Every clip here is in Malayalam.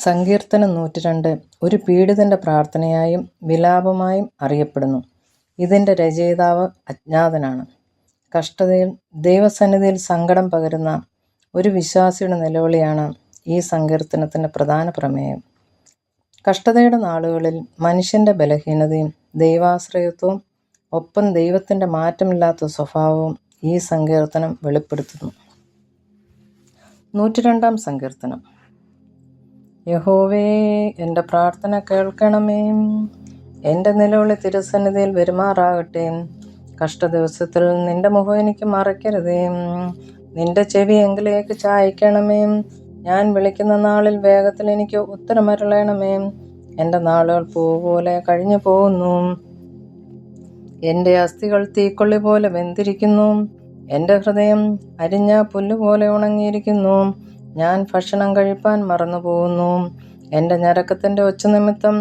സങ്കീർത്തനം 102 ഒരു പീഡിതന്റെ പ്രാർത്ഥനയായും വിലാപമായും അറിയപ്പെടുന്നു. ഇതിന്റെ രചയിതാവ് അജ്ഞാതനാണ്. കഷ്ടതയിൽ ദൈവസന്നിധിയിൽ സങ്കടം പകരുന്ന ഒരു വിശ്വാസിയുടെ നിലവിളിയാണ് ഈ സങ്കീർത്തനത്തിന്റെ പ്രധാന പ്രമേയം. കഷ്ടതയുടെ നാളുകളിൽ മനുഷ്യന്റെ ബലഹീനതയും ദൈവാശ്രയത്വവും ഒപ്പം ദൈവത്തിന്റെ മാറ്റമില്ലാത്ത സ്വഭാവവും ഈ സങ്കീർത്തനം വെളിപ്പെടുത്തുന്നു. 102 സങ്കീർത്തനം. യഹോവേ, എൻ്റെ പ്രാർത്ഥന കേൾക്കണമേ. എൻ്റെ നിലവിളി തിരുസന്നിധിയിൽ വരുമാറാകട്ടെ. കഷ്ടദിവസത്തിൽ നിന്റെ മുഖം എനിക്ക് മറയ്ക്കരുതേ. നിന്റെ ചെവി എങ്കിലേക്ക് ചായ്ക്കണമേ. ഞാൻ വിളിക്കുന്ന നാളിൽ വേഗത്തിൽ എനിക്ക് ഉത്തരമരുളണമേ. എൻ്റെ നാളുകൾ പൂപോലെ കഴിഞ്ഞു പോകുന്നു. എൻ്റെ അസ്ഥികൾ തീക്കൊള്ളി പോലെ വെന്തിരിക്കുന്നു. എൻ്റെ ഹൃദയം അരിഞ്ഞ പുല്ലുപോലെ ഉണങ്ങിയിരിക്കുന്നു. ഞാൻ ഭക്ഷണം കഴിപ്പാൻ മറന്നുപോകുന്നു. എൻ്റെ ഞരക്കത്തിൻ്റെ ഒച്ച നിമിത്തം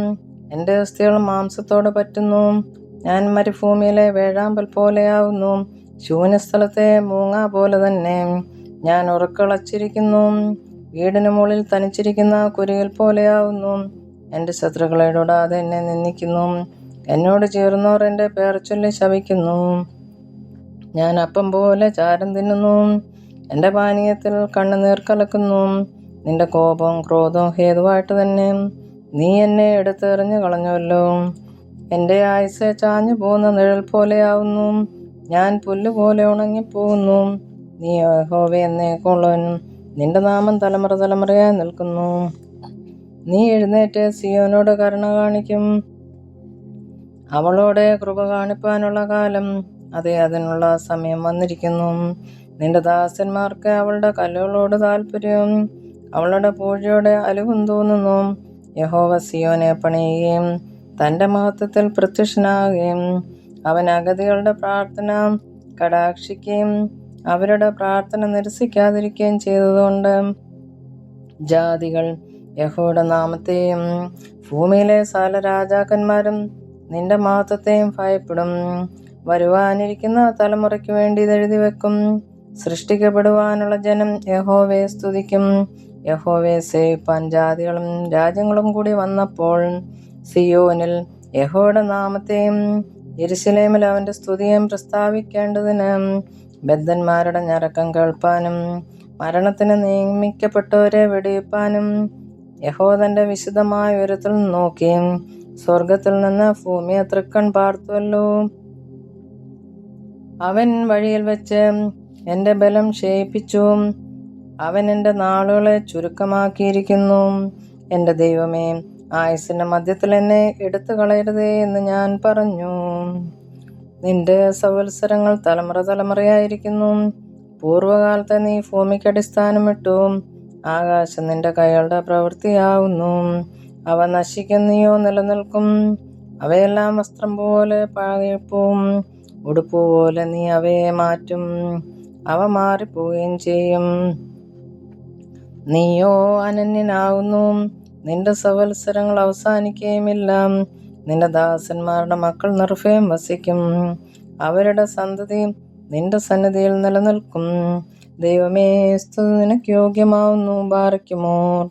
എൻ്റെ അസ്ഥികൾ മാംസത്തോട് പറ്റുന്നു. ഞാൻ മരുഭൂമിയിലെ വേഴാമ്പൽ പോലെയാവുന്നു, ശൂന്യസ്ഥലത്തെ മൂങ്ങ പോലെ തന്നെ. ഞാൻ ഉറക്കളച്ചിരിക്കുന്നു, വീടിന് മുകളിൽ തനിച്ചിരിക്കുന്ന കുരുകിൽ പോലെയാവുന്നു. എൻ്റെ ശത്രുക്കളെ തൊടാതെ എന്നെ നിന്ദിക്കുന്നു. എന്നോട് ചേർന്നവർ എൻ്റെ പേർ ചൊല്ലി ശപിക്കുന്നു. ഞാൻ അപ്പം പോലെ ചാരം തിന്നുന്നു, എൻ്റെ പാനീയത്തിൽ കണ്ണുനീർ കലക്കുന്നു. നിന്റെ കോപവും ക്രോധവും ഹേതുവായിട്ട് തന്നെ നീ എന്നെ എടുത്തെറിഞ്ഞു കളഞ്ഞുവല്ലോ. എൻ്റെ ആയുസ് ചാഞ്ഞു പോകുന്ന നിഴൽ പോലെയാവുന്നു. ഞാൻ പുല്ലുപോലെ ഉണങ്ങിപ്പോകുന്നു. നീ യഹോവേ എന്നേക്കുള്ളവൻ, നിന്റെ നാമം തലമുറ തലമുറയായി നിൽക്കുന്നു. നീ എഴുന്നേറ്റ് സിയോനോട് കരുണ കാണിക്കും. അവളോട് കൃപ കാണിപ്പാനുള്ള കാലം, അതെ, അതിനുള്ള സമയം വന്നിരിക്കുന്നു. നിന്റെ ദാസന്മാർക്ക് അവളുടെ കല്ലുകളോട് താല്പര്യം, അവളുടെ പൂഴയോടെ അലുവും തോന്നുന്നു. യഹോവ സിയോനെ പണിയുകയും തൻ്റെ മഹത്വത്തിൽ പ്രത്യക്ഷനാകുകയും അവൻ അഗതികളുടെ പ്രാർത്ഥന കടാക്ഷിക്കുകയും അവരുടെ പ്രാർത്ഥന നിരസിക്കാതിരിക്കുകയും ചെയ്തതുകൊണ്ട് ജാതികൾ യഹോവയുടെ നാമത്തെയും ഭൂമിയിലെ സകല രാജാക്കന്മാരും നിന്റെ മഹത്വത്തെയും ഭയപ്പെടും. വരുവാനിരിക്കുന്ന തലമുറയ്ക്ക് വേണ്ടി ഇതെഴുതി വെക്കും. സൃഷ്ടിക്കപ്പെടുവാനുള്ള ജനം യഹോവയെ സ്തുതിക്കും. യഹോവയെ സേവിപ്പാൻ ജാതികളും രാജ്യങ്ങളും കൂടി വന്നപ്പോൾ സിയോനിൽ യഹോവയുടെ നാമത്തെയും യെരൂശലേമിൽ അവന്റെ സ്തുതിയും പ്രസ്താവിക്കേണ്ടതിന് ബദ്ധന്മാരുടെ ഞരക്കം കേൾപ്പാനും മരണത്തിന് നിയമിക്കപ്പെട്ടവരെ വെടിവെപ്പാനും യഹോവ തന്റെ വിശുദ്ധമായ ഉയരത്തിൽ നോക്കി സ്വർഗത്തിൽ നിന്ന് ഭൂമിയെ തൃക്കൺ പാർത്തുവല്ലോ. അവൻ വഴിയിൽ വെച്ച് എൻ്റെ ബലം ക്ഷയിപ്പിച്ചു. അവൻ എൻ്റെ നാളുകളെ ചുരുക്കമാക്കിയിരിക്കുന്നു. എൻ്റെ ദൈവമേ, ആയുസ്സിൻ്റെ മധ്യത്തിൽ എന്നെ എടുത്തു കളയരുതേ എന്ന് ഞാൻ പറഞ്ഞു. നിന്റെ സംവത്സരങ്ങൾ തലമുറ തലമുറയായിരിക്കുന്നു. പൂർവ്വകാലത്തെ നീ ഭൂമിക്ക് അടിസ്ഥാനമിട്ടു. ആകാശം നിന്റെ കൈകളുടെ പ്രവൃത്തിയാവുന്നു. അവ നശിക്കുന്നയോ നിലനിൽക്കും. അവയെല്ലാം വസ്ത്രം പോലെ പഴകിപ്പോവും. ഉടുപ്പ് പോലെ നീ അവയെ മാറ്റും. അവ മാറിപ്പോവുകയും ചെയ്യും. നീയോ അനന്യനാകുന്നു. നിന്റെ സംവത്സരങ്ങൾ അവസാനിക്കുകയുമില്ല. നിന്റെ ദാസന്മാരുടെ മക്കൾ നിർഭയം വസിക്കും. അവരുടെ സന്തതി നിന്റെ സന്നിധിയിൽ നിലനിൽക്കും. ദൈവമേ, സ്തുതി നിനക്ക് യോഗ്യമാവുന്നു. ബാറയ്ക്കുമോർ.